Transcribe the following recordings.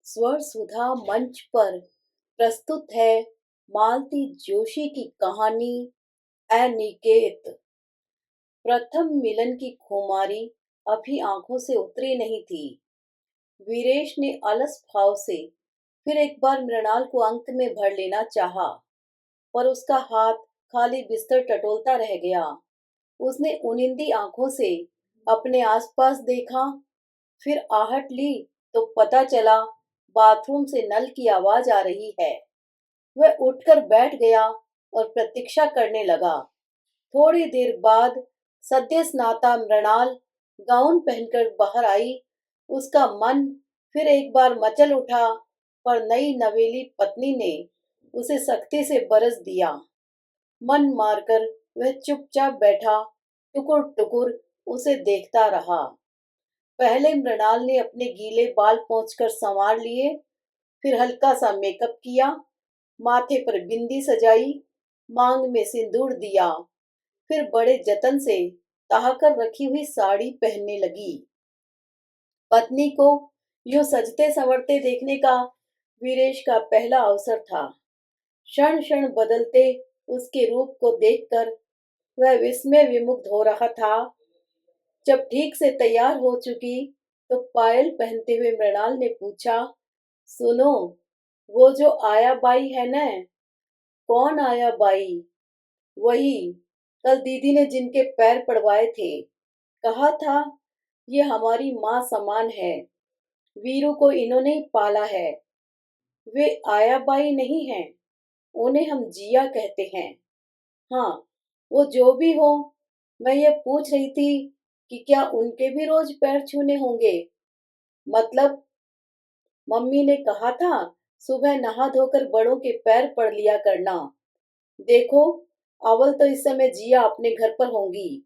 स्वर सुधा मंच पर प्रस्तुत है मालती जोशी की कहानी अनिकेत। प्रथम मिलन की खुमारी अभी आंखों से उतरी नहीं थी। वीरेश ने अलस भाव से फिर एक बार मृणाल को अंक में भर लेना चाहा, पर उसका हाथ खाली बिस्तर टटोलता रह गया। उसने उनिंदी आंखों से अपने आसपास देखा, फिर आहट ली तो पता चला बाथरूम से नल की आवाज आ रही है। वह उठकर बैठ गया और प्रतीक्षा करने लगा। थोड़ी देर बाद सद्य स्नाता मृणाल गाउन पहनकर बाहर आई। उसका मन फिर एक बार मचल उठा, पर नई नवेली पत्नी ने उसे सख्ती से बरस दिया। मन मारकर वह चुपचाप बैठा, टुकुर टुकुर उसे देखता रहा। पहले मृणाल ने अपने गीले बाल पोंछकर संवार लिए, फिर हल्का सा मेकअप किया, माथे पर बिंदी सजाई, मांग में सिंदूर दिया, फिर बड़े जतन से ताहकर रखी हुई साड़ी पहनने लगी। पत्नी को यूं सजते संवरते देखने का वीरेश का पहला अवसर था। क्षण क्षण बदलते उसके रूप को देखकर वह विस्मय विमुग्ध हो रहा था। जब ठीक से तैयार हो चुकी तो पायल पहनते हुए मृणाल ने पूछा, सुनो, वो जो आया बाई है न? कौन आया बाई? वही, कल दीदी ने जिनके पैर पड़वाए थे। कहा था ये हमारी माँ समान है, वीरू को इन्होंने ही पाला है। वे आया बाई नहीं हैं, उन्हें हम जिया कहते हैं। हाँ, वो जो भी हो, मैं ये पूछ रही थी कि क्या उनके भी रोज पैर छूने होंगे? मतलब, मम्मी ने कहा था सुबह नहा धोकर बड़ों के पैर पड़ लिया करना। देखो, अव्वल तो इस समय जिया अपने घर पर होंगी,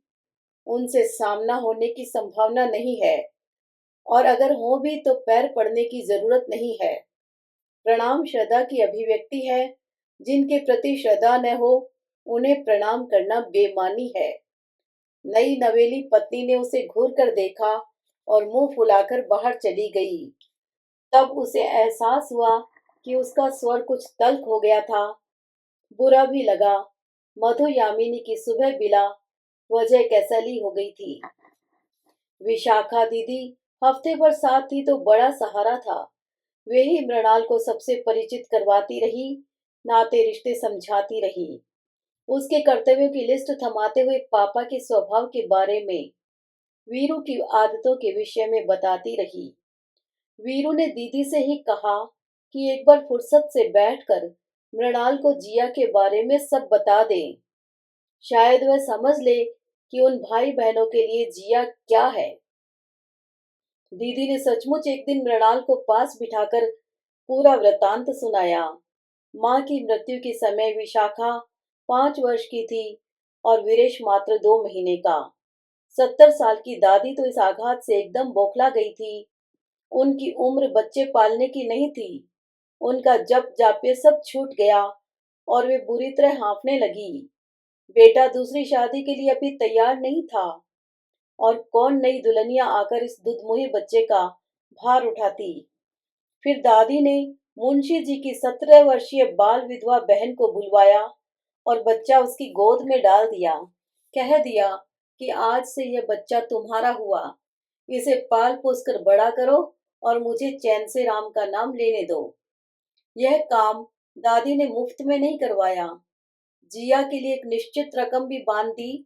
उनसे सामना होने की संभावना नहीं है, और अगर हो भी तो पैर पड़ने की जरूरत नहीं है। प्रणाम श्रद्धा की अभिव्यक्ति है, जिनके प्रति श्रद्धा न हो उन्हें प्रणाम करना बेमानी है। नई नवेली पत्नी ने उसे घूर कर देखा और मुंह फुलाकर बाहर चली गई। तब उसे एहसास हुआ कि उसका स्वर कुछ तल्ख हो गया था। बुरा भी लगा। मधु यामिनी की सुबह बिला वजह कैसली हो गई थी। विशाखा दीदी हफ्ते भर साथ थी तो बड़ा सहारा था। वे ही मृणाल को सबसे परिचित करवाती रही, नाते रिश्ते समझाती रही, उसके कर्तव्यों की लिस्ट थमाते हुए पापा के स्वभाव के बारे में, वीरू की आदतों के विषय में बताती रही। वीरू ने दीदी से ही कहा कि एक बार फुर्सत से बैठकर मृणाल को जिया के बारे में सब बता दें। शायद वह समझ ले कि उन भाई बहनों के लिए जिया क्या है। दीदी ने सचमुच एक दिन मृणाल को पास बिठाकर पूरा वृतांत सुनाया। माँ की मृत्यु के समय विशाखा 5 वर्ष की थी और वीरेश मात्र 2 महीने का। 70 साल की दादी तो इस आघात से एकदम बौखला गई थी। उनकी उम्र बच्चे पालने की नहीं थी। उनका जप जाप्य सब छूट गया और वे बुरी तरह हाँफने लगी। बेटा दूसरी शादी के लिए अभी तैयार नहीं था, और कौन नई दुल्हनिया आकर इस दुधमुहे बच्चे का भार उठाती। फिर दादी ने मुंशी जी की 17 वर्षीय बाल विधवा बहन को बुलवाया और बच्चा उसकी गोद में डाल दिया। कह दिया कि आज से यह बच्चा तुम्हारा हुआ, इसे पाल पोस कर बड़ा करो और मुझे चैन से राम का नाम लेने दो। यह काम दादी ने मुफ्त में नहीं करवाया, जिया के लिए एक निश्चित रकम भी बांध दी।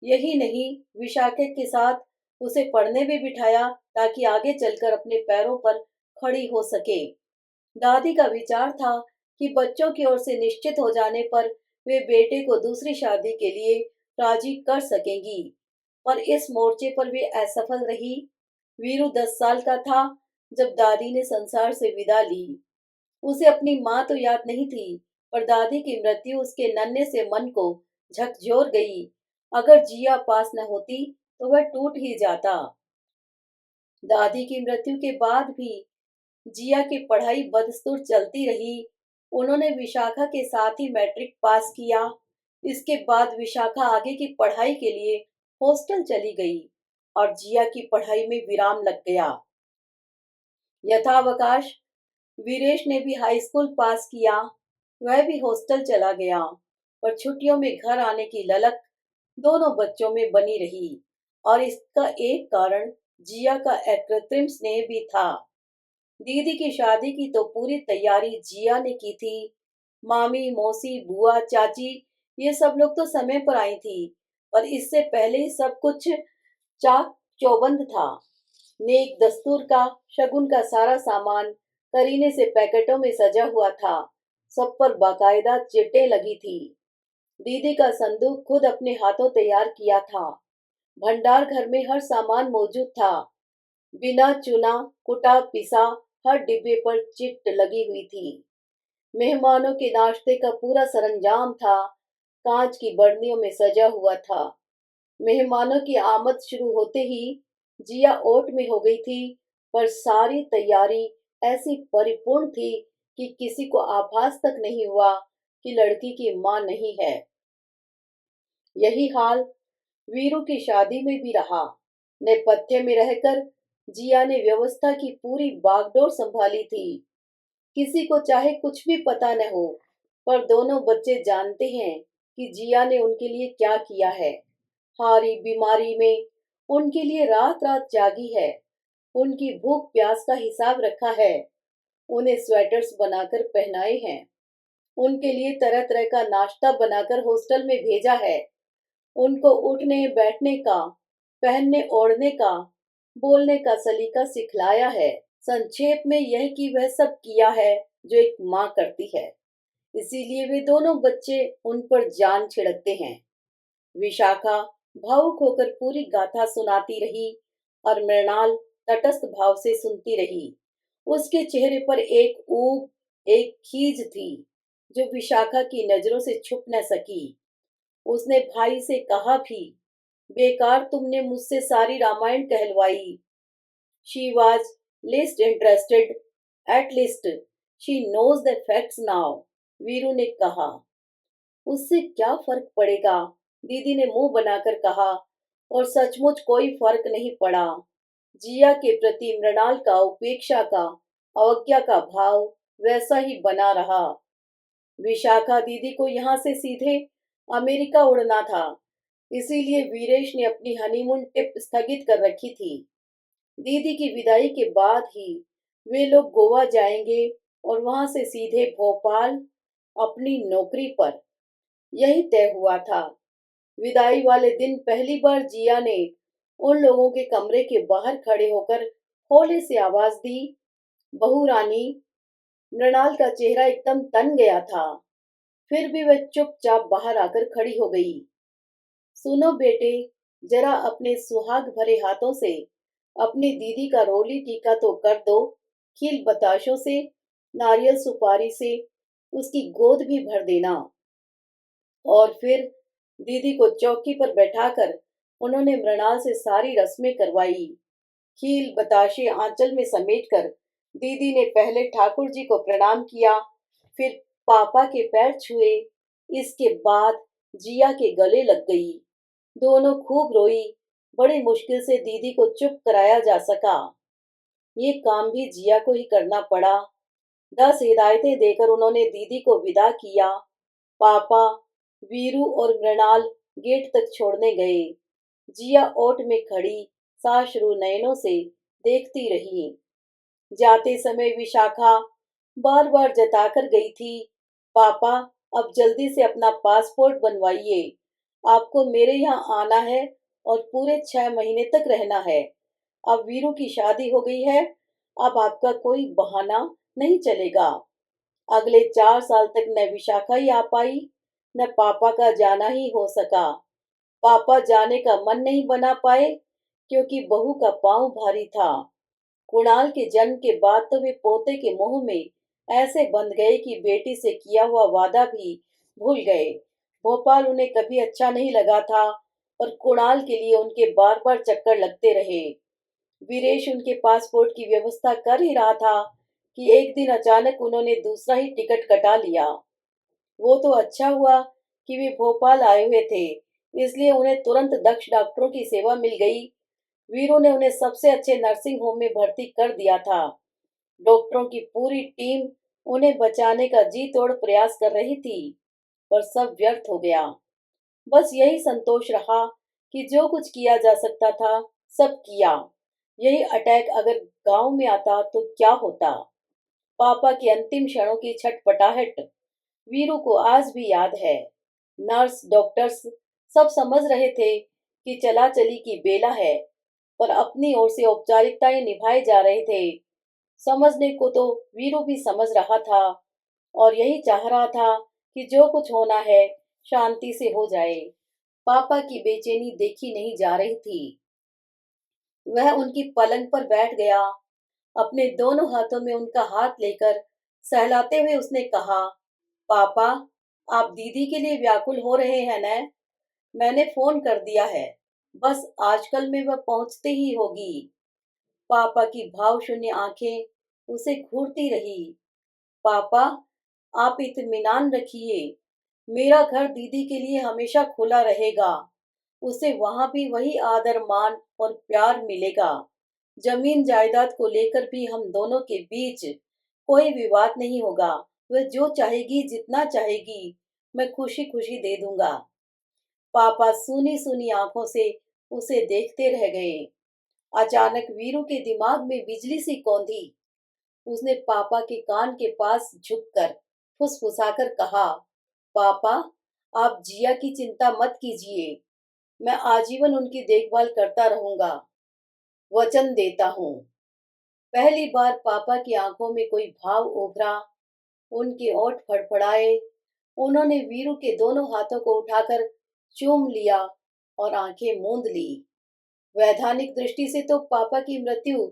यही नहीं, विशाखे के साथ उसे पढ़ने भी बिठाया ताकि आगे चलकर अपने पैरों पर खड़ी हो सके। दादी का विचार था कि बच्चों की ओर से निश्चित हो जाने पर वे बेटे को दूसरी शादी के लिए राजी कर सकेंगी, पर इस मोर्चे पर वे असफल रही। वीरू 10 साल का था जब दादी ने संसार से विदा ली। उसे अपनी माँ तो याद नहीं थी, पर दादी की मृत्यु उसके नन्हे से मन को झकझोर गई। अगर जिया पास न होती तो वह टूट ही जाता। दादी की मृत्यु के बाद भी जिया की पढ़ाई बदस्तूर चलती रही। उन्होंने विशाखा के साथ ही मैट्रिक पास किया। इसके बाद विशाखा आगे की पढ़ाई के लिए हॉस्टल चली गई और जिया की पढ़ाई में विराम लग गया। यथावकाश वीरेश ने भी हाई स्कूल पास किया। वह भी हॉस्टल चला गया, पर छुट्टियों में घर आने की ललक दोनों बच्चों में बनी रही। और इसका एक कारण जिया का एक कृत्रिम स्नेह भी था। दीदी की शादी की तो पूरी तैयारी जिया ने की थी। मामी, मौसी, बुआ, चाची, ये सब लोग तो समय पर आई थी, पर इससे पहले ही सब कुछ चाक चौबंद था। नेक दस्तूर का, शगुन का सारा सामान करीने से पैकेटों में सजा हुआ था। सब पर बाकायदा चिटें लगी थी। दीदी का संदूक खुद अपने हाथों तैयार किया था। भंडार घर में हर सामान मौजूद था। बिना चुना कुटा पिसा हर डिब्बे पर चिट लगी हुई थी। मेहमानों के नाश्ते का पूरा सरंजाम था, कांच की बर्नियों में सजा हुआ था। मेहमानों की आमद शुरू होते ही जिया ओट में हो गई थी, पर सारी तैयारी ऐसी परिपूर्ण थी कि किसी को आभास तक नहीं हुआ कि लड़की की मां नहीं है। यही हाल वीरू की शादी में भी रहा। नेपथ्य में रहकर जिया ने व्यवस्था की पूरी बागडोर संभाली थी। किसी को चाहे कुछ भी पता न हो, पर दोनों बच्चे जानते हैं कि जिया ने उनके लिए क्या किया है। हारी बीमारी में उनके लिए रात रात जागी है। उनकी भूख प्यास का हिसाब रखा है। उन्हें स्वेटर्स बनाकर पहनाए हैं। उनके लिए तरह तरह का नाश्ता बनाकर हॉस्टल में भेजा है। उनको उठने बैठने का, पहनने ओढ़ने का, बोलने का सलीका सिखलाया है। संक्षेप में यह कि वह सब किया है जो एक माँ करती है। इसीलिए वे दोनों बच्चे उन पर जान छिड़कते हैं। विशाखा भावुक होकर पूरी गाथा सुनाती रही और मृणाल तटस्थ भाव से सुनती रही। उसके चेहरे पर एक ऊब, एक खीज थी जो विशाखा की नजरों से छुप न सकी। उसने भाई से कहा भी, बेकार तुमने मुझसे सारी रामायण कहलवाई। She was least interested, at least she knows the facts now, Veeru ने कहा। उससे क्या फर्क पड़ेगा, दीदी ने मुंह बनाकर कहा। और सचमुच कोई फर्क नहीं पड़ा। जिया के प्रति मृणाल का उपेक्षा का, अवज्ञा का भाव वैसा ही बना रहा। विशाखा दीदी को यहाँ से सीधे अमेरिका उड़ना था, इसीलिए वीरेश ने अपनी हनीमून ट्रिप स्थगित कर रखी थी। दीदी की विदाई के बाद ही वे लोग गोवा जाएंगे और वहां से सीधे भोपाल अपनी नौकरी पर। यही तय हुआ था। विदाई वाले दिन पहली बार जिया ने उन लोगों के कमरे के बाहर खड़े होकर हौले से आवाज दी, बहू रानी। मृणाल का चेहरा एकदम तन गया था, फिर भी वह चुपचाप बाहर आकर खड़ी हो गई। सुनो बेटे, जरा अपने सुहाग भरे हाथों से अपनी दीदी का रोली टीका तो कर दो। खील बताशों से, नारियल सुपारी से उसकी गोद भी भर देना। और फिर दीदी को चौकी पर बैठाकर उन्होंने मृणाल से सारी रस्में करवाई। खील बताशे आंचल में समेटकर दीदी ने पहले ठाकुर जी को प्रणाम किया, फिर पापा के पैर छुए। इसके बाद जिया के गले लग गई। दोनों खूब रोई। बड़ी मुश्किल से दीदी को चुप कराया जा सका। ये काम भी जिया को ही करना पड़ा। 10 हिदायतें देकर उन्होंने दीदी को विदा किया। पापा, वीरू और मृणाल गेट तक छोड़ने गए। जिया ओट में खड़ी साश्रु नयनों से देखती रही। जाते समय विशाखा बार बार जताकर गई थी, पापा अब जल्दी से अपना पासपोर्ट बनवाइए। आपको मेरे यहाँ आना है और पूरे 6 महीने तक रहना है। अब वीरू की शादी हो गई है, अब आपका कोई बहाना नहीं चलेगा। अगले 4 साल तक न विशाखा ही आ पाई, न पापा का जाना ही हो सका। पापा जाने का मन नहीं बना पाए क्योंकि बहू का पांव भारी था। कुणाल के जन्म के बाद तो वे पोते के मुंह में ऐसे बंध गए कि बेटी से किया हुआ वादा भी भूल गए। भोपाल उन्हें कभी अच्छा नहीं लगा था, पर कुणाल के लिए उनके बार बार चक्कर लगते रहे। वीरेश उनके पासपोर्ट की व्यवस्था कर ही रहा था कि एक दिन अचानक उन्होंने दूसरा ही टिकट कटा लिया। वो तो अच्छा हुआ कि वे भोपाल आए हुए थे, इसलिए उन्हें तुरंत दक्ष डॉक्टरों की सेवा मिल गई। वीरू ने उन्हें सबसे अच्छे नर्सिंग होम में भर्ती कर दिया था। डॉक्टरों की पूरी टीम उन्हें बचाने का जी तोड़ प्रयास कर रही थी, पर सब व्यर्थ हो गया। बस यही संतोष रहा कि जो कुछ किया जा सकता था, सब किया। यही अटैक अगर गांव में आता तो क्या होता? पापा की अंतिम क्षणों की छटपटाहट वीरू को आज भी याद है। नर्स, डॉक्टर्स सब समझ रहे थे कि चला चली की बेला है, पर अपनी ओर से औपचारिकताएं निभाए जा रहे थे। समझने को तो वीरू भी समझ रहा था और यही चाह रहा था कि जो कुछ होना है शांति से हो जाए। पापा की बेचैनी देखी नहीं जा रही थी। वह उनकी पलंग पर बैठ गया। अपने दोनों हाथों में उनका हाथ लेकर सहलाते हुए उसने कहा, पापा, आप दीदी के लिए व्याकुल हो रहे हैं न? मैंने फोन कर दिया है। बस आजकल में वह पहुंचते ही होगी। पापा की भावशून्य आंखें उसे घूरती रही। पापा, आप इत्मीनान रखिए। मेरा घर दीदी के लिए हमेशा खुला रहेगा। उसे वहां भी वही आदर, मान और प्यार मिलेगा। जमीन जायदाद को लेकर भी हम दोनों के बीच कोई विवाद नहीं होगा। वह जो चाहेगी, जितना चाहेगी, मैं खुशी खुशी दे दूंगा। पापा सूनी सूनी आंखों से उसे देखते रह गए। अचानक वीरू के दिमाग में बिजली सी कौंधी। उसने पापा के कान के पास झुककर फुसफुसाकर कहा, पापा, आप जिया की चिंता मत कीजिए। मैं आजीवन उनकी देखभाल करता रहूंगा। वचन देता हूँ। पहली बार पापा की आंखों में कोई भाव उभरा। उनके ओठ फड़फड़ाए। उन्होंने वीरू के दोनों हाथों को उठाकर चूम लिया और आंखें मूंद ली। वैधानिक दृष्टि से तो पापा की मृत्यु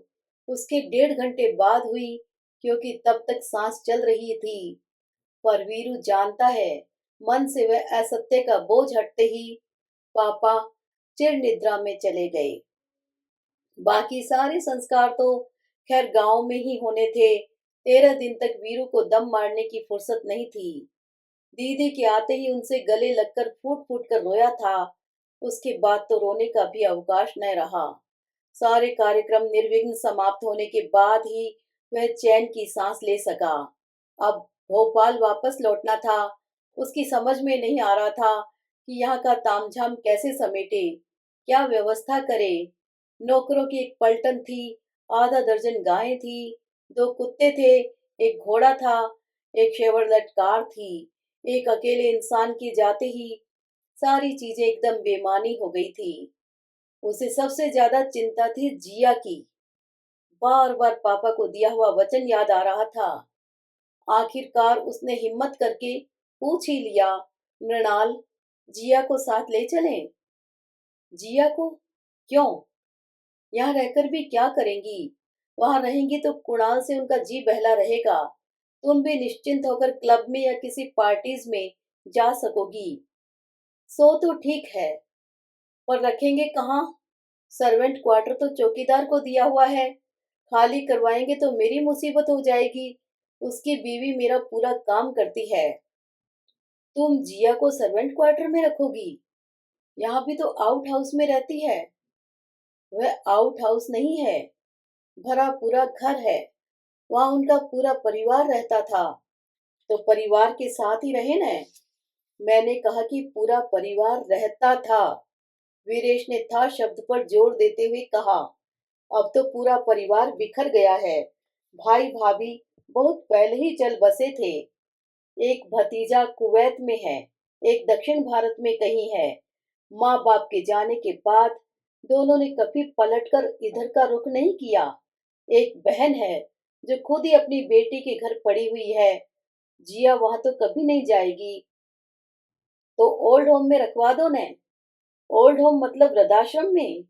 उसके 1.5 घंटे बाद हुई, क्योंकि तब तक सांस चल रही थी। पर वीरू जानता है, मन से वह असत्य का बोझ हटते ही पापा चिर निद्रा में चले गए। बाकी सारे संस्कार तो खैर गांव में ही होने थे। 13 दिन तक वीरू को दम मारने की फुर्सत नहीं थी। दीदी के आते ही उनसे गले लगकर फूट फूट कर रोया था। उसके बाद तो रोने का भी अवकाश न रहा। सारे कार्यक्रम निर्विघ्न समाप्त होने के बाद ही वह चैन की सांस ले सका। अब भोपाल वापस लौटना था। उसकी समझ में नहीं आ रहा था कि यहाँ का तामझाम कैसे समेटे, क्या व्यवस्था करे। नौकरों की एक पलटन थी, आधा दर्जन गायें थी, 2 कुत्ते थे, एक घोड़ा था, एक शेवरलेट कार थी। एक अकेले इंसान की जाते ही सारी चीजें एकदम बेमानी हो गई थी। उसे सबसे ज्यादा चिंता थी जिया की। बार बार पापा को दिया हुआ वचन याद आ रहा था। आखिरकार उसने हिम्मत करके पूछ ही लिया, मृणाल, जिया को साथ ले चलें? जिया को? क्यों? यहाँ रहकर भी क्या करेंगी? वहां रहेंगी तो कुणाल से उनका जी बहला रहेगा। तुम भी निश्चिंत होकर क्लब में या किसी पार्टीज में जा सकोगी। सो तो ठीक है, पर रखेंगे कहाँ? सर्वेंट क्वार्टर तो चौकीदार को दिया हुआ है। खाली करवाएंगे तो मेरी मुसीबत हो जाएगी। उसकी बीवी मेरा पूरा काम करती है। तुम जिया को सर्वेंट क्वार्टर में रखोगी? यहाँ भी तो आउट हाउस में रहती है। वह आउट हाउस नहीं है, भरा पूरा घर है। वहां उनका पूरा परिवार रहता था। तो परिवार के साथ ही रहे न। मैंने कहा कि पूरा परिवार रहता था। वीरेश ने था शब्द पर जोर देते हुए कहा। अब तो पूरा परिवार बिखर गया है। भाई भाभी बहुत पहले ही चल बसे थे। एक भतीजा कुवैत में है, एक दक्षिण भारत में कहीं है। माँ बाप के जाने के बाद दोनों ने कभी पलटकर इधर का रुख नहीं किया। एक बहन है जो खुद ही अपनी बेटी के घर पड़ी हुई है। जिया वहां तो कभी नहीं जाएगी। तो ओल्ड होम में रखवा दो ने। ओल्ड होम मतलब वृद्धाश्रम में?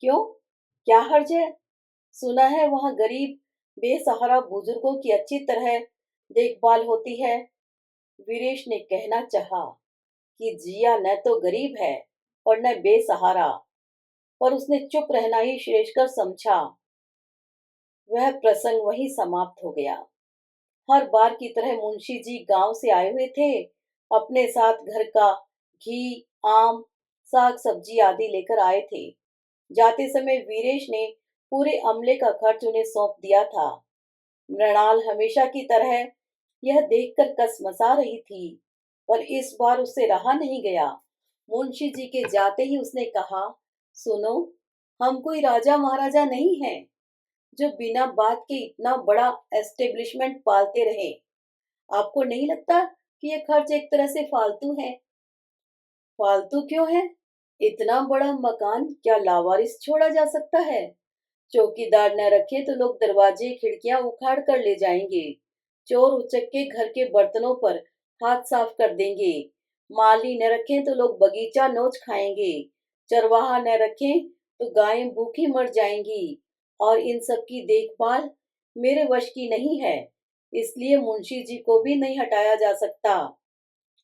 क्यों, क्या हर्ज है? सुना है वहां गरीब बेसहारा बुजुर्गों की अच्छी तरह देखभाल होती है। वीरेश ने कहना चाहा कि जिया न तो गरीब है और न बेसहारा, पर उसने चुप रहना ही श्रेष्ठकर समझा। वह प्रसंग वहीं समाप्त हो गया। हर बार की तरह मुंशी जी गांव से आए हुए थे। अपने साथ घर का घी, आम, साग सब्जी आदि लेकर आए थे। जाते समय वीरेश ने पूरे अमले का खर्च उन्हें सौंप दिया था। मृणाल हमेशा की तरह यह देखकर कसमसा रही थी, पर इस बार उससे रहा नहीं गया। मुंशी जी के जाते ही उसने कहा, सुनो, हम कोई राजा महाराजा नहीं हैं जो बिना बात के इतना बड़ा एस्टेब्लिशमेंट पालते रहे। आपको नहीं लगता कि यह खर्च एक तरह से फालतू है? फालतू क्यों है? इतना बड़ा मकान क्या लावारिस छोड़ा जा सकता है? चौकीदार न रखे तो लोग दरवाजे खिड़कियां उखाड़ कर ले जाएंगे। चोर उचक्के घर के बर्तनों पर हाथ साफ कर देंगे। माली न रखें तो लोग बगीचा नोच खाएंगे। चरवाहा न रखें तो गायें भूखी मर जाएंगी। और इन सब की देखभाल मेरे वश की नहीं है, इसलिए मुंशी जी को भी नहीं हटाया जा सकता।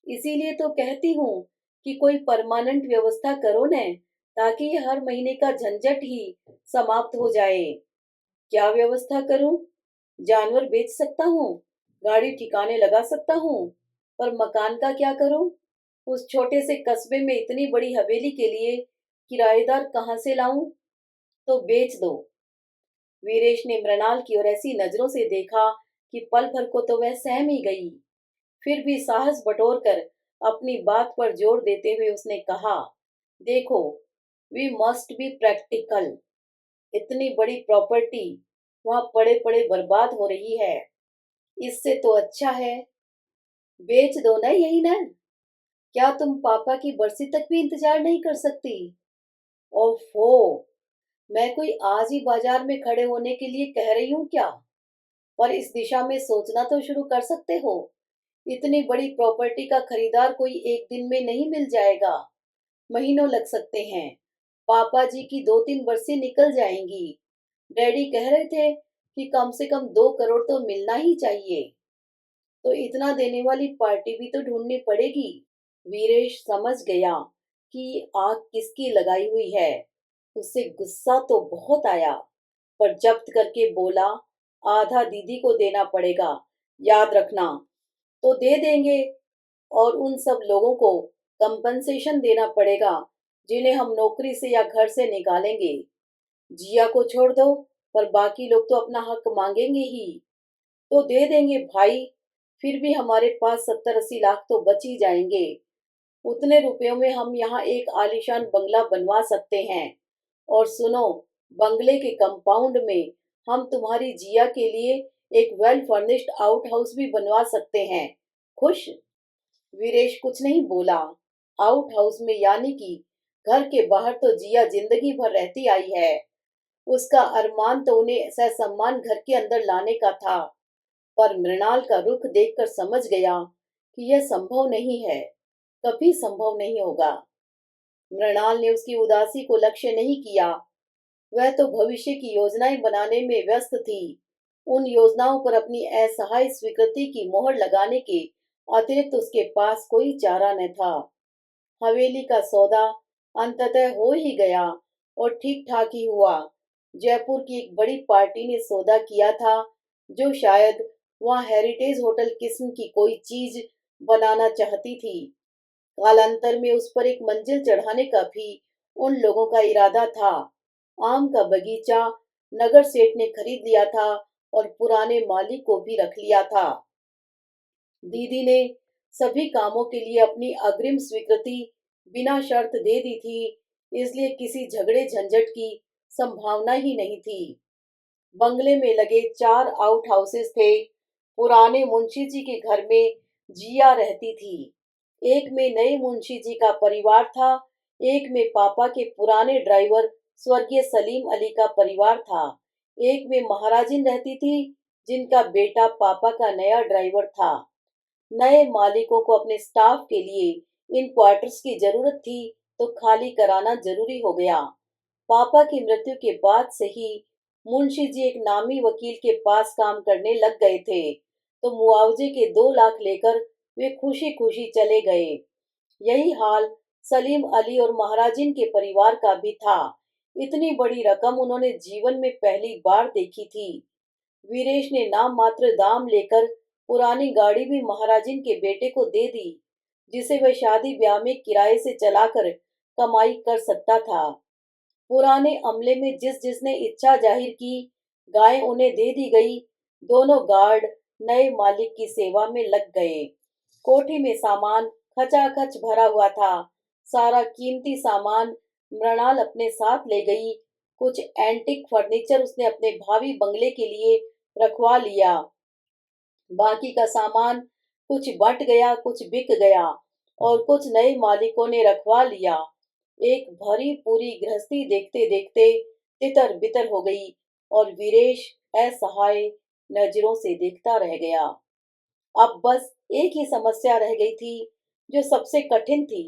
इसीलिए तो कहती हूँ कि कोई परमानेंट व्यवस्था करो न, ताकि ये हर महीने का झंझट ही समाप्त हो जाए। क्या व्यवस्था करूं? जानवर बेच सकता हूँ, गाड़ी ठिकाने लगा सकता हूँ, पर मकान का क्या करूं? उस छोटे से कस्बे में इतनी बड़ी हवेली के लिए किराएदार कहाँ से लाऊं? तो बेच दो। वीरेश ने मृणाल की ओर ऐसी नजरों से देखा कि पल भर को तो वह सहम ही गई। फिर भी साहस बटोरकर अपनी बात पर जोर देते हुए उसने कहा, देखो, वी मस्ट बी प्रैक्टिकल। इतनी बड़ी प्रॉपर्टी वहां पड़े पड़े बर्बाद हो रही है। इससे तो अच्छा है बेच दो ना, यही ना? क्या तुम पापा की बरसी तक भी इंतजार नहीं कर सकती? ओफो, मैं कोई आज ही बाजार में खड़े होने के लिए कह रही हूँ क्या? पर इस दिशा में सोचना तो शुरू कर सकते हो। इतनी बड़ी प्रॉपर्टी का खरीदार कोई एक दिन में नहीं मिल जाएगा, महीनों लग सकते हैं। पापा जी की 2-3 बरसें निकल जाएंगी। डैडी कह रहे थे कि कम से कम 2 करोड़ तो मिलना ही चाहिए। तो इतना देने वाली पार्टी भी तो ढूंढनी पड़ेगी। वीरेश समझ गया कि आग किसकी लगाई हुई है। उसे गुस्सा तो बहुत आया, पर जब्त करके बोला, आधा दीदी को देना पड़ेगा, याद रखना। तो दे देंगे, और उन सब लोगों को कंपनसेशन देना पड़ेगा जिन्हें हम नौकरी से या घर से निकालेंगे। जिया को छोड़ दो, पर बाकी लोग तो अपना हक मांगेंगे ही। तो दे देंगे भाई, फिर भी हमारे पास 70-80 लाख तो बच ही जाएंगे। उतने रुपयों में हम यहाँ एक आलीशान बंगला बनवा सकते हैं। और सुनो, बंगले के कंपाउंड में हम तुम्हारी जिया के लिए एक वेल फर्निश्ड आउट हाउस भी बनवा सकते हैं। खुश? वीरेश कुछ नहीं बोला। आउट हाउस में यानी कि घर के बाहर तो जिया जिंदगी भर रहती आई है। उसका अरमान तो उन्हें ससम्मान घर के अंदर लाने का था। पर मृणाल का रुख देखकर समझ गया कि यह संभव नहीं है, कभी संभव नहीं होगा। मृणाल ने उसकी उदासी को लक्ष्य नहीं किया। वह तो भविष्य की योजनाएं बनाने में व्यस्त थी। उन योजनाओं पर अपनी असहाय स्वीकृति की मोहर लगाने के अतिरिक्त उसके पास कोई चारा न था। हवेली का सौदा अंततः हो ही गया, और ठीक ठाक ही हुआ। जयपुर की एक बड़ी पार्टी ने सौदा किया था, जो शायद वहाँ हेरिटेज होटल किस्म की कोई चीज बनाना चाहती थी। कालांतर में उस पर एक मंजिल चढ़ाने का भी उन लोगों का इरादा था। आम का बगीचा नगर सेठ ने खरीद लिया था, और पुराने माली को भी रख लिया था। दीदी ने सभी कामों के लिए अपनी अग्रिम स्वीकृति बिना शर्त दे दी थी, इसलिए किसी झगड़े झंझट की संभावना ही नहीं थी। बंगले में लगे 4 आउट हाउसेस थे। पुराने मुंशी जी के घर में जिया रहती थी। एक में नए मुंशी जी का परिवार था, एक में पापा के पुराने ड्राइवर स्वर्गीय सलीम अली का परिवार था, एक में महाराजिन रहती थी, जिनका बेटा पापा का नया ड्राइवर था। नए मालिकों को अपने स्टाफ के लिए इन क्वार्टर्स की जरूरत थी, तो खाली कराना जरूरी हो गया। पापा की मृत्यु के बाद से ही मुंशी जी एक नामी वकील के पास काम करने लग गए थे, तो मुआवजे के 2 लाख लेकर वे खुशी खुशी चले गए। यही हाल सलीम अली और महाराजिन के परिवार का भी था। इतनी बड़ी रकम उन्होंने जीवन में पहली बार देखी थी। वीरेश ने नाम मात्र दाम लेकर पुरानी गाड़ी भी महाराजिन के बेटे को दे दी, जिसे वह शादी ब्याह में किराए से चलाकर कमाई कर सकता था। पुराने अमले में जिस जिसने इच्छा जाहिर की, गाय उन्हें दे दी गई। दोनों गार्ड नए मालिक की सेवा में लग गए। कोठी में सामान खचाखच भरा हुआ था। सारा कीमती सामान मृणाल अपने साथ ले गई। कुछ एंटिक फर्नीचर उसने अपने भावी बंगले के लिए रखवा लिया। बाकी का सामान कुछ बंट गया, कुछ बिक गया और कुछ नए मालिकों ने रखवा लिया। एक भरी पूरी गृहस्थी देखते देखते तितर बितर हो गई और वीरेश असहाय नजरों से देखता रह गया। अब बस एक ही समस्या रह गई थी जो सबसे कठिन थी।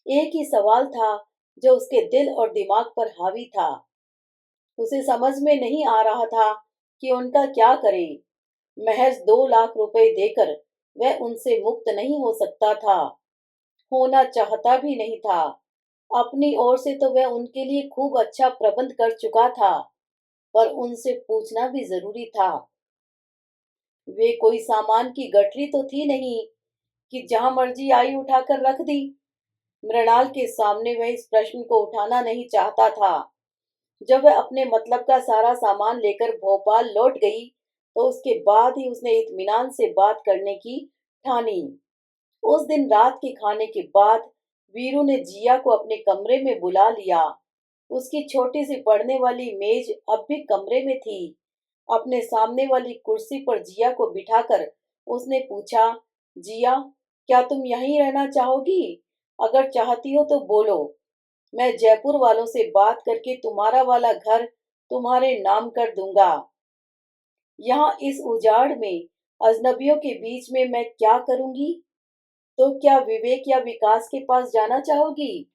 एक ही सवाल था जो उसके दिल और दिमाग पर हावी था। उसे समझ में नहीं आ रहा था कि उनका क्या करे। महज 2 लाख रुपए देकर वह उनसे मुक्त नहीं हो सकता था, होना चाहता भी नहीं था। अपनी ओर से तो वह उनके लिए खूब अच्छा प्रबंध कर चुका था, पर उनसे पूछना भी जरूरी था। वे कोई सामान की गठरी तो थी नहीं कि जहां मर्जी आई उठाकर रख दी। मृणाल के सामने वह इस प्रश्न को उठाना नहीं चाहता था। जब वह अपने मतलब का सारा सामान लेकर भोपाल लौट गई, तो उसके बाद ही उसने इत्मीनान से बात करने की ठानी। उस दिन रात के खाने के बाद वीरू ने जिया को अपने कमरे में बुला लिया। उसकी छोटी सी पढ़ने वाली मेज अब भी कमरे में थी। अपने सामने वाली कुर्सी पर जिया को बिठाकर उसने पूछा, जिया, क्या तुम यहीं रहना चाहोगी? अगर चाहती हो तो बोलो। मैं जयपुर वालों से बात करके तुम्हारा वाला घर तुम्हारे नाम कर दूंगा। यहाँ इस उजाड़ में अजनबियों के बीच में मैं क्या करूंगी? तो क्या विवेक या विकास के पास जाना चाहोगी?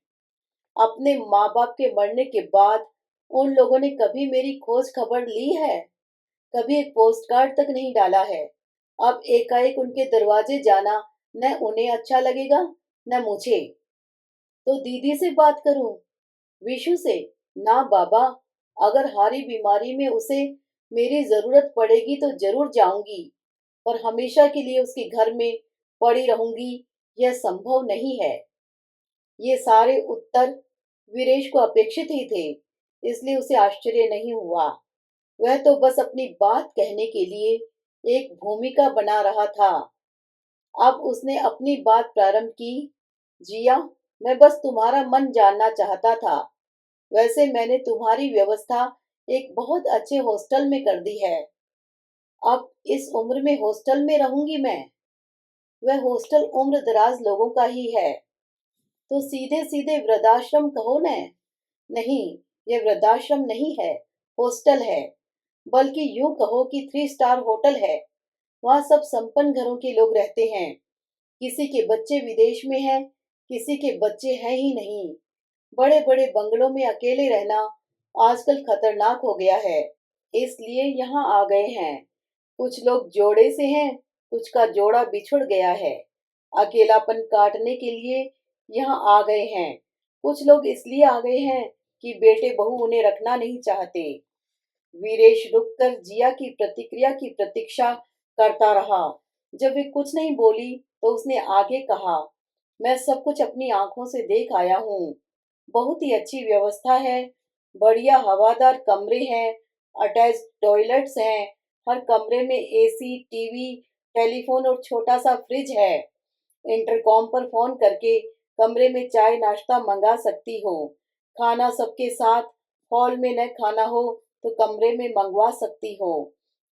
अपने माँ बाप के मरने के बाद उन लोगों ने कभी मेरी खोज खबर ली है? कभी एक पोस्ट कार्ड तक नहीं डाला है। अब एकाएक उनके दरवाजे जाना न उन्हें अच्छा लगेगा न मुझे। तो दीदी से बात करूं? विशु से? ना बाबा, अगर हारी बीमारी में उसे मेरी जरूरत पड़ेगी तो जरूर जाऊंगी, पर हमेशा के लिए उसके घर में पड़ी रहूंगी यह संभव नहीं है। ये सारे उत्तर वीरेश को अपेक्षित ही थे, इसलिए उसे आश्चर्य नहीं हुआ। वह तो बस अपनी बात कहने के लिए एक भूमिका बना रहा था। अब उसने अपनी बात प्रारंभ की। जिया, मैं बस तुम्हारा मन जानना चाहता था। वैसे मैंने तुम्हारी व्यवस्था एक बहुत अच्छे हॉस्टल में कर दी है। अब इस उम्र में हॉस्टल में रहूंगी मैं। वह हॉस्टल उम्र दराज लोगों का ही है। तो सीधे सीधे वृद्धाश्रम कहो न। नहीं, यह वृद्धाश्रम नहीं है, हॉस्टल है। बल्कि यूं कहो कि 3 स्टार होटल है। वहाँ सब संपन्न घरों के लोग रहते हैं। किसी के बच्चे विदेश में हैं, किसी के बच्चे हैं ही नहीं। बड़े बड़े बंगलों में अकेले रहना आजकल खतरनाक हो गया है, इसलिए यहाँ आ गए हैं। कुछ लोग जोड़े से हैं, कुछ का जोड़ा बिछुड़ गया है। अकेलापन काटने के लिए यहाँ आ गए हैं। कुछ लोग इसलिए आ गए हैं कि बेटे बहू उन्हें रखना नहीं चाहते। वीरेश रुककर जिया की प्रतिक्रिया की प्रतीक्षा करता रहा। जब वे कुछ नहीं बोली तो उसने आगे कहा, मैं सब कुछ अपनी आंखों से देख आया हूँ। बहुत ही अच्छी व्यवस्था है। बढ़िया हवादार कमरे हैं। अटैच टॉयलेट्स हैं। हर कमरे में एसी, टीवी, टेलीफोन और छोटा सा फ्रिज है। इंटरकॉम पर फोन करके कमरे में चाय नाश्ता मंगा सकती हो। खाना सबके साथ। हॉल में न खाना हो तो कमरे में मंगवा सकती हो।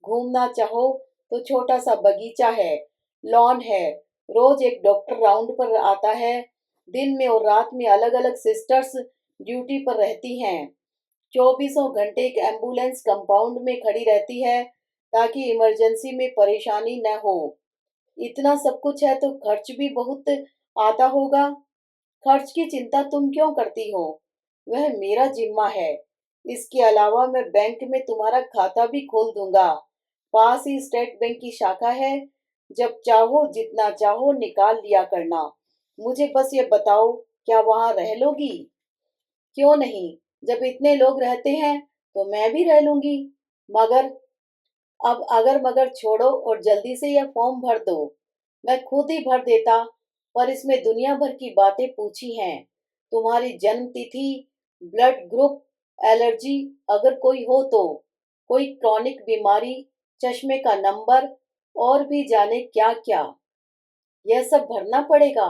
घूमना चाहो तो छोटा सा बगीचा है, लॉन है। रोज एक डॉक्टर राउंड पर आता है। दिन में और रात में अलग अलग सिस्टर्स ड्यूटी पर रहती हैं। चौबीसों घंटे एक एम्बुलेंस कंपाउंड में खड़ी रहती है ताकि इमरजेंसी में परेशानी न हो। इतना सब कुछ है तो खर्च भी बहुत आता होगा। खर्च की चिंता तुम क्यों करती हो? वह मेरा जिम्मा है। इसके अलावा मैं बैंक में तुम्हारा खाता भी खोल दूंगा। पास ही स्टेट बैंक की शाखा है। जब चाहो जितना चाहो निकाल लिया करना। मुझे बस ये बताओ, क्या वहां रह लोगी? क्यों नहीं, जब इतने लोग रहते हैं तो मैं भी रह लूंगी। मगर अब अगर मगर छोड़ो और जल्दी से यह फॉर्म भर दो। मैं खुद ही भर देता, पर इसमें दुनिया भर की बातें पूछी हैं। तुम्हारी जन्म तिथि, ब्लड ग्रुप, एलर्जी अगर कोई हो तो, कोई क्रॉनिक बीमारी, चश्मे का नंबर और भी जाने क्या क्या। यह सब भरना पड़ेगा।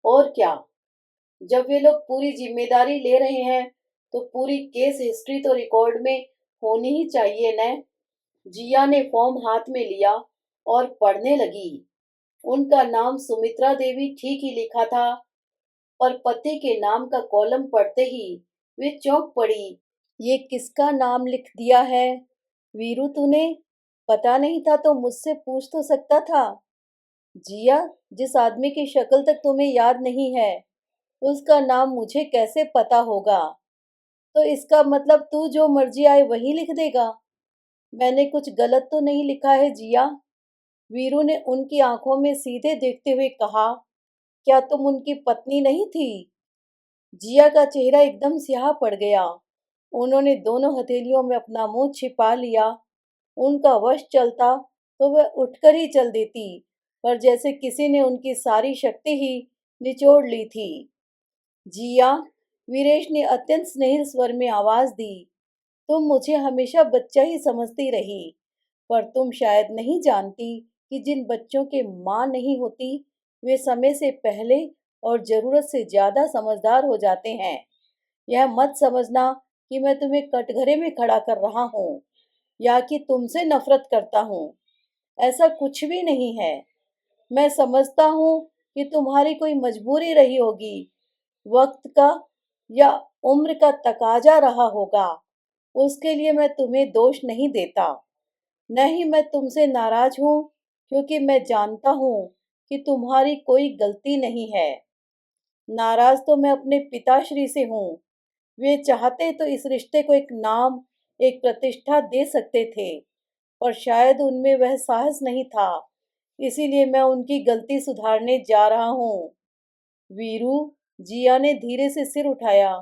और क्या, जब वे लोग पूरी जिम्मेदारी ले रहे हैं तो पूरी केस हिस्ट्री तो रिकॉर्ड में होनी ही चाहिए न। जिया ने फॉर्म हाथ में लिया और पढ़ने लगी। उनका नाम सुमित्रा देवी ठीक ही लिखा था, पर पति के नाम का कॉलम पढ़ते ही वे चौंक पड़ी। ये किसका नाम लिख दिया है? वीरू, तूने? पता नहीं था तो मुझसे पूछ तो सकता था। जिया, जिस आदमी की शक्ल तक तुम्हें याद नहीं है, उसका नाम मुझे कैसे पता होगा? तो इसका मतलब तू जो मर्जी आए वही लिख देगा? मैंने कुछ गलत तो नहीं लिखा है जिया? वीरू ने उनकी आंखों में सीधे देखते हुए कहा। क्या तुम उनकी पत्नी नहीं थी? जिया का चेहरा एकदम स्याह पड़ गया। उन्होंने दोनों हथेलियों में अपना मुंह छिपा लिया। उनका वश चलता तो वह उठकर ही चल देती, पर जैसे किसी ने उनकी सारी शक्ति ही निचोड़ ली थी। जिया, वीरेश ने अत्यंत स्नेहित स्वर में आवाज दी, तुम मुझे हमेशा बच्चा ही समझती रही, पर तुम शायद नहीं जानती कि जिन बच्चों के माँ नहीं होती वे समय से पहले और जरूरत से ज्यादा समझदार हो जाते हैं। यह मत समझना कि मैं तुम्हें कटघरे में खड़ा कर रहा हूँ या कि तुमसे नफरत करता हूँ। ऐसा कुछ भी नहीं है। मैं समझता हूँ कि तुम्हारी कोई मजबूरी रही होगी, वक्त का या उम्र का तकाजा रहा होगा। उसके लिए मैं तुम्हें दोष नहीं देता। न ही मैं तुमसे नाराज हूँ, क्योंकि मैं जानता हूँ कि तुम्हारी कोई गलती नहीं है। नाराज तो मैं अपने पिताश्री से हूँ। वे चाहते तो इस रिश्ते को एक नाम, एक प्रतिष्ठा दे सकते थे, पर शायद उनमें वह साहस नहीं था। इसीलिए मैं उनकी गलती सुधारने जा रहा हूँ। वीरू, जिया ने धीरे से सिर उठाया।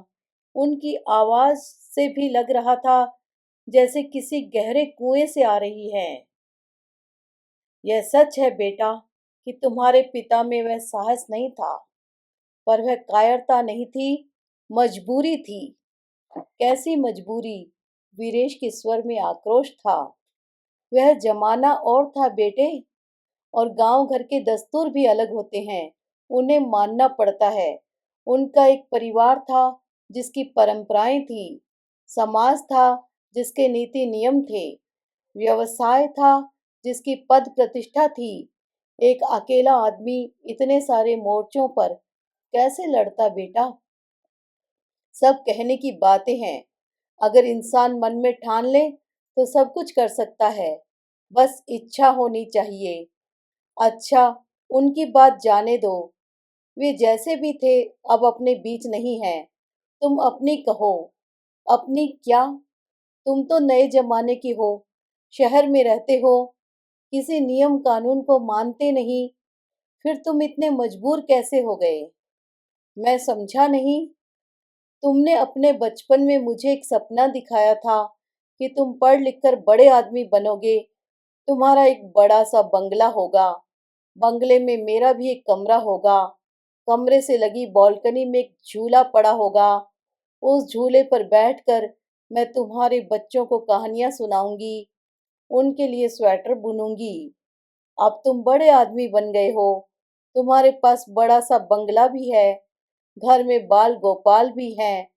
उनकी आवाज से भी लग रहा था जैसे किसी गहरे कुएं से आ रही है। यह सच है बेटा कि तुम्हारे पिता में वह साहस नहीं था, पर वह कायरता नहीं थी, मजबूरी थी। कैसी मजबूरी? वीरेश के स्वर में आक्रोश था। वह जमाना और था बेटे, और गांव घर के दस्तूर भी अलग होते हैं, उन्हें मानना पड़ता है। उनका एक परिवार था जिसकी परंपराएं थी, समाज था जिसके नीति नियम थे, व्यवसाय था जिसकी पद प्रतिष्ठा थी। एक अकेला आदमी इतने सारे मोर्चों पर कैसे लड़ता बेटा? सब कहने की बातें हैं। अगर इंसान मन में ठान ले तो सब कुछ कर सकता है, बस इच्छा होनी चाहिए। अच्छा, उनकी बात जाने दो। वे जैसे भी थे अब अपने बीच नहीं हैं। तुम अपनी कहो। अपनी क्या? तुम तो नए जमाने की हो, शहर में रहते हो, किसी नियम कानून को मानते नहीं। फिर तुम इतने मजबूर कैसे हो गए? मैं समझा नहीं। तुमने अपने बचपन में मुझे एक सपना दिखाया था कि तुम पढ़ लिख कर बड़े आदमी बनोगे। तुम्हारा एक बड़ा सा बंगला होगा, बंगले में मेरा भी एक कमरा होगा, कमरे से लगी बालकनी में एक झूला पड़ा होगा। उस झूले पर बैठकर मैं तुम्हारे बच्चों को कहानियां सुनाऊंगी, उनके लिए स्वेटर बुनूंगी। अब तुम बड़े आदमी बन गए हो, तुम्हारे पास बड़ा सा बंगला भी है, घर में बाल गोपाल भी हैं,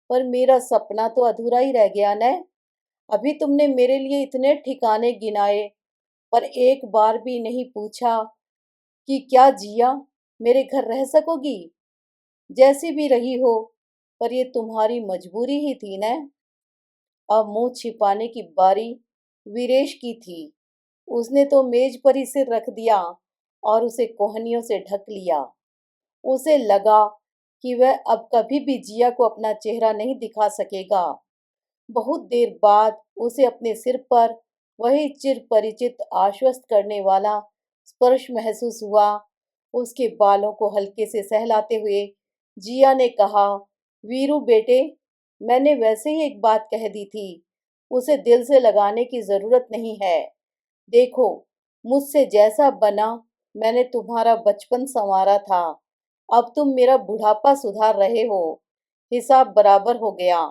पर मेरा सपना तो अधूरा ही रह गया न। अभी तुमने मेरे लिए इतने ठिकाने गिनाए, पर एक बार भी नहीं पूछा कि क्या जिया मेरे घर रह सकोगी? जैसी भी रही हो, पर ये तुम्हारी मजबूरी ही थी न। अब मुंह छिपाने की बारी वीरेश की थी। उसने तो मेज पर ही सिर रख दिया और उसे कोहनियों से ढक लिया। उसे लगा कि वह अब कभी भी जिया को अपना चेहरा नहीं दिखा सकेगा। बहुत देर बाद उसे अपने सिर पर वही चिर परिचित आश्वस्त करने वाला स्पर्श महसूस हुआ। उसके बालों को हल्के से सहलाते हुए जिया ने कहा, वीरू बेटे, मैंने वैसे ही एक बात कह दी थी, उसे दिल से लगाने की जरूरत नहीं है। देखो, मुझसे जैसा बना मैंने तुम्हारा बचपन संवारा था, अब तुम मेरा बुढ़ापा सुधार रहे हो। हिसाब बराबर हो गया।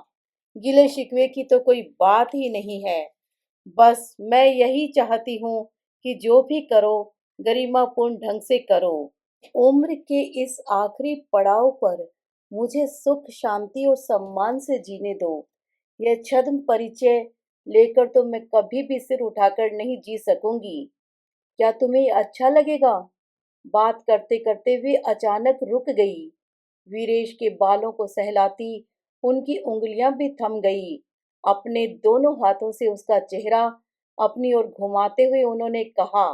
गिले शिकवे की तो कोई बात ही नहीं है। बस मैं यही चाहती हूँ कि जो भी करो गरिमापूर्ण ढंग से करो। उम्र के इस आखिरी पड़ाव पर मुझे सुख शांति और सम्मान से जीने दो। यह छद्म परिचय लेकर तो मैं कभी भी सिर उठाकर नहीं जी सकूंगी। क्या तुम्हें अच्छा लगेगा? बात करते करते वे अचानक रुक गई। वीरेश के बालों को सहलाती उनकी उंगलियां भी थम गई। अपने दोनों हाथों से उसका चेहरा अपनी ओर घुमाते हुए उन्होंने कहा,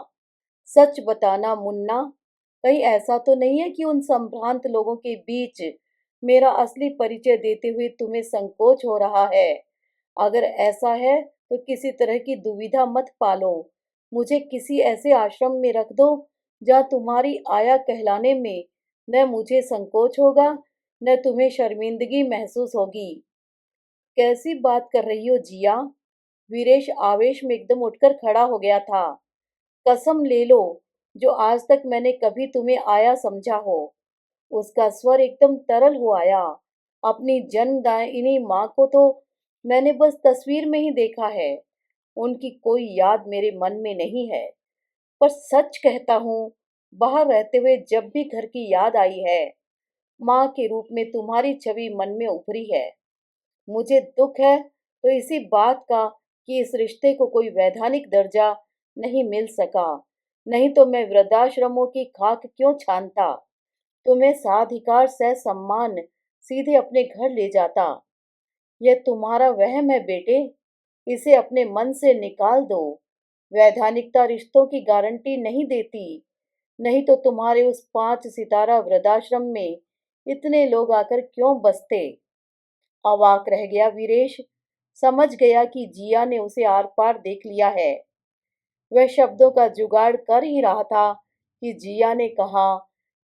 सच बताना मुन्ना, कहीं ऐसा तो नहीं है कि उन संभ्रांत लोगों के बीच मेरा असली परिचय देते हुए तुम्हें संकोच हो रहा है? अगर ऐसा है तो किसी तरह की दुविधा मत पालो। मुझे किसी ऐसे आश्रम में रख दो जहाँ तुम्हारी आया कहलाने में न मुझे संकोच होगा न तुम्हें शर्मिंदगी महसूस होगी। कैसी बात कर रही हो जिया? वीरेश आवेश में एकदम उठकर खड़ा हो गया था। कसम ले लो जो आज तक मैंने कभी तुम्हें आया समझा हो। उसका स्वर एकदम तरल हो आया। अपनी जन्मदायिनी माँ को तो मैंने बस तस्वीर में ही देखा है। उनकी कोई याद मेरे मन में नहीं है। पर सच कहता हूँ, बाहर रहते हुए जब भी घर की याद आई है, माँ के रूप में तुम्हारी छवि मन में उभरी है। मुझे दुख है तो इसी बात का कि इस रिश्ते को कोई वैधानिक दर्जा नहीं मिल सका। नहीं तो मैं वृद्धाश्रमों की खाक क्यों छानता, तुम्हें साधिकार से सम्मान सीधे अपने घर ले जाता। यह तुम्हारा वहम है बेटे, इसे अपने मन से निकाल दो। वैधानिकता रिश्तों की गारंटी नहीं देती। नहीं तो तुम्हारे उस 5 सितारा वृद्धाश्रम में इतने लोग आकर क्यों बसते? अवाक रह गया वीरेश। समझ गया कि जिया ने उसे आर पार देख लिया है। वह शब्दों का जुगाड़ कर ही रहा था कि जिया ने कहा,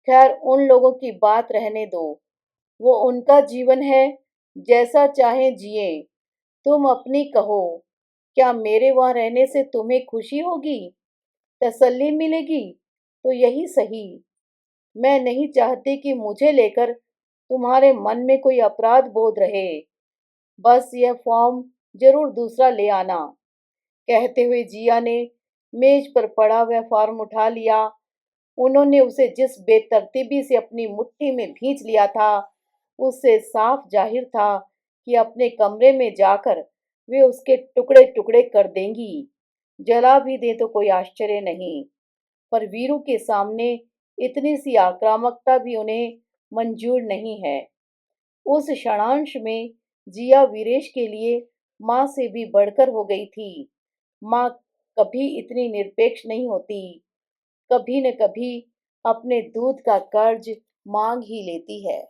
खैर उन लोगों की बात रहने दो। वो उनका जीवन है, जैसा चाहे जिए। तुम अपनी कहो, क्या मेरे वहां रहने से तुम्हें खुशी होगी, तसल्ली मिलेगी? तो यही सही। मैं नहीं चाहती कि मुझे लेकर तुम्हारे मन में कोई अपराध बोध रहे। बस यह फॉर्म जरूर दूसरा ले आना। कहते हुए जिया ने मेज पर पड़ा वह फॉर्म उठा लिया। उन्होंने उसे जिस बेतरतीबी से अपनी मुट्ठी में भींच लिया था, उससे साफ जाहिर था कि अपने कमरे में जाकर वे उसके टुकड़े टुकड़े कर देंगी। जला भी दे तो कोई आश्चर्य नहीं। पर वीरू के सामने इतनी सी आक्रामकता भी उन्हें मंजूर नहीं है। उस क्षणांश में जिया वीरेश के लिए माँ से भी बढ़कर हो गई थी। माँ कभी इतनी निरपेक्ष नहीं होती। कभी न कभी अपने दूध का कर्ज मांग ही लेती है।